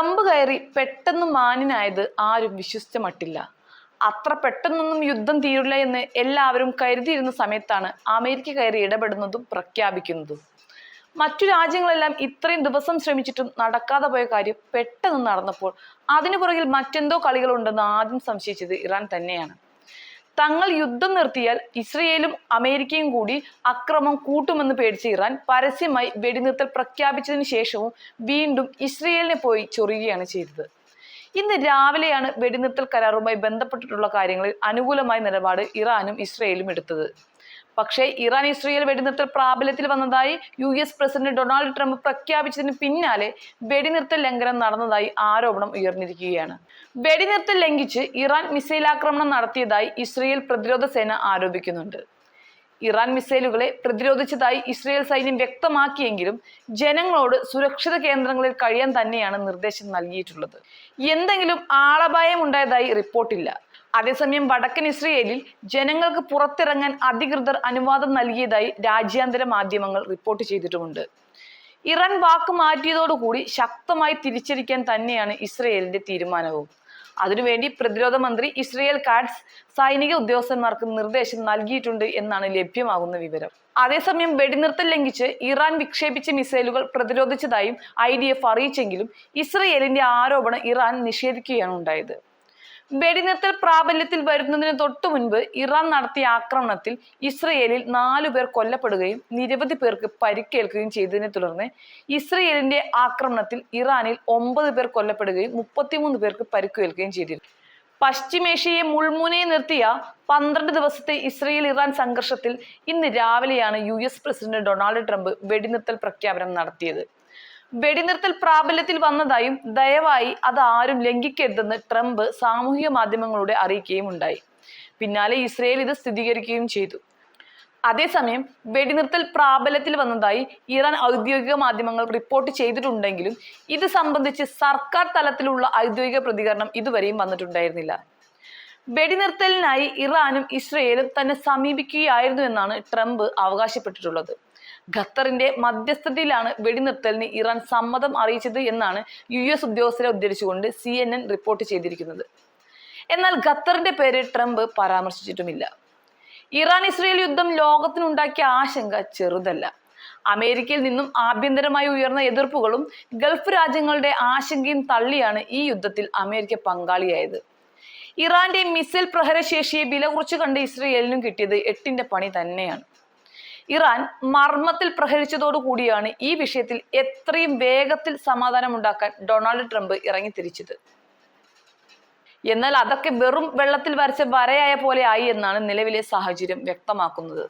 Trump കയറി പെട്ടെന്ന് മാന്യനായത് ആരും വിശ്വസിച്ച മട്ടില്ല. അത്ര പെട്ടെന്നൊന്നും യുദ്ധം തീരില്ല എന്ന് എല്ലാവരും കരുതിയിരുന്ന സമയത്താണ് അമേരിക്ക കയറി ഇടപെടുന്നതും പ്രഖ്യാപിക്കുന്നതും. മറ്റു രാജ്യങ്ങളെല്ലാം ഇത്രയും ദിവസം ശ്രമിച്ചിട്ടും നടക്കാതെ പോയ കാര്യം പെട്ടെന്ന് നടന്നപ്പോൾ അതിനു പുറകിൽ മറ്റെന്തോ കളികളുണ്ടെന്ന് ആദ്യം സംശയിച്ചത് ഇറാൻ തന്നെയാണ്. തങ്ങൾ യുദ്ധം നിർത്തിയാൽ ഇസ്രയേലും അമേരിക്കയും കൂടി അക്രമം കൂട്ടുമെന്ന് പേടിച്ച ഇറാൻ പരസ്യമായി വെടിനിർത്തൽ പ്രഖ്യാപിച്ചതിന് ശേഷവും വീണ്ടും ഇസ്രയേലിനെ പോയി ചൊറിയുകയാണ് ചെയ്തത്. ഇന്ന് രാവിലെയാണ് വെടിനിർത്തൽ കരാറുമായി ബന്ധപ്പെട്ടിട്ടുള്ള കാര്യങ്ങളിൽ അനുകൂലമായ നിലപാട് ഇറാനും ഇസ്രയേലും എടുത്തത്. പക്ഷേ ഇറാൻ ഇസ്രയേൽ വെടിനിർത്തൽ പ്രാബല്യത്തിൽ വന്നതായി US പ്രസിഡന്റ് ഡൊണാൾഡ് ട്രംപ് പ്രഖ്യാപിച്ചതിന് പിന്നാലെ വെടിനിർത്തൽ ലംഘനം നടന്നതായി ആരോപണം ഉയർന്നിരിക്കുകയാണ്. വെടിനിർത്തൽ ലംഘിച്ച് ഇറാൻ മിസൈൽ ആക്രമണം നടത്തിയതായി ഇസ്രയേൽ പ്രതിരോധ സേന ആരോപിക്കുന്നുണ്ട്. ഇറാൻ മിസൈലുകളെ പ്രതിരോധിച്ചതായി ഇസ്രയേൽ സൈന്യം വ്യക്തമാക്കിയെങ്കിലും ജനങ്ങളോട് സുരക്ഷിത കേന്ദ്രങ്ങളിൽ കഴിയാൻ തന്നെയാണ് നിർദ്ദേശം നൽകിയിട്ടുള്ളത്. എന്തെങ്കിലും ആളപായം ഉണ്ടായതായി റിപ്പോർട്ടില്ല. അതേസമയം വടക്കൻ ഇസ്രയേലിൽ ജനങ്ങൾക്ക് പുറത്തിറങ്ങാൻ അധികൃതർ അനുവാദം നൽകിയതായി രാജ്യാന്തര മാധ്യമങ്ങൾ റിപ്പോർട്ട് ചെയ്തിട്ടുമുണ്ട്. ഇറാൻ വാക്ക് മാറ്റിയതോടുകൂടി ശക്തമായി തിരിച്ചടിക്കാൻ തന്നെയാണ് ഇസ്രയേലിന്റെ തീരുമാനവും. അതിനുവേണ്ടി പ്രതിരോധ മന്ത്രി ഇസ്രയേൽ കാറ്റ്സ് സൈനിക ഉദ്യോഗസ്ഥന്മാർക്ക് നിർദ്ദേശം നൽകിയിട്ടുണ്ട് എന്നാണ് ലഭ്യമാകുന്ന വിവരം. അതേസമയം വെടിനിർത്തൽ ലംഘിച്ച് ഇറാൻ വിക്ഷേപിച്ച മിസൈലുകൾ പ്രതിരോധിച്ചതായും IDF അറിയിച്ചെങ്കിലും ഇസ്രയേലിന്റെ ആരോപണം ഇറാൻ നിഷേധിക്കുകയാണ് ഉണ്ടായത്. വെടിനിർത്തൽ പ്രാബല്യത്തിൽ വരുന്നതിന് തൊട്ടു മുൻപ് ഇറാൻ നടത്തിയ ആക്രമണത്തിൽ ഇസ്രയേലിൽ 4 പേർ കൊല്ലപ്പെടുകയും നിരവധി പേർക്ക് പരിക്കേൽക്കുകയും ചെയ്തതിനെ തുടർന്ന് ഇസ്രയേലിന്റെ ആക്രമണത്തിൽ ഇറാനിൽ 9 പേർ കൊല്ലപ്പെടുകയും 33 പേർക്ക് പരിക്കേൽക്കുകയും ചെയ്തിരുന്നു. പശ്ചിമേഷ്യയെ മുൾമുനയിൽ നിർത്തിയ 12 ദിവസത്തെ ഇസ്രയേൽ ഇറാൻ സംഘർഷത്തിൽ ഇന്ന് രാവിലെയാണ് US പ്രസിഡന്റ് ഡൊണാൾഡ് ട്രംപ് വെടിനിർത്തൽ പ്രഖ്യാപനം നടത്തിയത്. വെടിനിർത്തൽ പ്രാബല്യത്തിൽ വന്നതായും ദയവായി അത് ആരും ലംഘിക്കരുതെന്ന് ട്രംപ് സാമൂഹിക മാധ്യമങ്ങളോട് അറിയിക്കുകയും ഉണ്ടായി. പിന്നാലെ ഇസ്രയേൽ ഇത് സ്ഥിരീകരിക്കുകയും ചെയ്തു. അതേസമയം വെടിനിർത്തൽ പ്രാബല്യത്തിൽ വന്നതായി ഇറാൻ ഔദ്യോഗിക മാധ്യമങ്ങൾ റിപ്പോർട്ട് ചെയ്തിട്ടുണ്ടെങ്കിലും ഇത് സംബന്ധിച്ച് സർക്കാർ തലത്തിലുള്ള ഔദ്യോഗിക പ്രതികരണം ഇതുവരെയും വന്നിട്ടുണ്ടായിരുന്നില്ല. വെടിനിർത്തലിനായി ഇറാനും ഇസ്രയേലും തന്നെ സമീപിക്കുകയായിരുന്നു എന്നാണ് ട്രംപ് അവകാശപ്പെട്ടിട്ടുള്ളത്. ഖത്തറിന്റെ മധ്യസ്ഥതയിലാണ് വെടിനിർത്തലിന് ഇറാൻ സമ്മതം അറിയിച്ചത് എന്നാണ് US ഉദ്യോഗസ്ഥരെ ഉദ്ധരിച്ചുകൊണ്ട് CNN റിപ്പോർട്ട് ചെയ്തിരിക്കുന്നത്. എന്നാൽ ഖത്തറിന്റെ പേര് ട്രംപ് പരാമർശിച്ചിട്ടുമില്ല. ഇറാൻ ഇസ്രയേൽ യുദ്ധം ലോകത്തിനുണ്ടാക്കിയ ആശങ്ക ചെറുതല്ല. അമേരിക്കയിൽ നിന്നും ആഭ്യന്തരമായി ഉയർന്ന എതിർപ്പുകളും ഗൾഫ് രാജ്യങ്ങളുടെ ആശങ്കയും തള്ളിയാണ് ഈ യുദ്ധത്തിൽ അമേരിക്ക പങ്കാളിയായത്. ഇറാന്റെ മിസൈൽ പ്രഹരശേഷിയെ വില കുറച്ച് കണ്ട് ഇസ്രയേലിനും കിട്ടിയത് 8ന്റെ പണി തന്നെയാണ്. ഇറാൻ മർമ്മത്തിൽ പ്രഹരിച്ചതോടുകൂടിയാണ് ഈ വിഷയത്തിൽ എത്രയും വേഗത്തിൽ സമാധാനമുണ്ടാക്കാൻ ഡൊണാൾഡ് ട്രംപ് ഇറങ്ങിത്തിരിച്ചത്. എന്നാൽ അതൊക്കെ വെറും വെള്ളത്തിൽ വരച്ച വരയായ പോലെ ആയി എന്നാണ് നിലവിലെ സാഹചര്യം വ്യക്തമാക്കുന്നത്.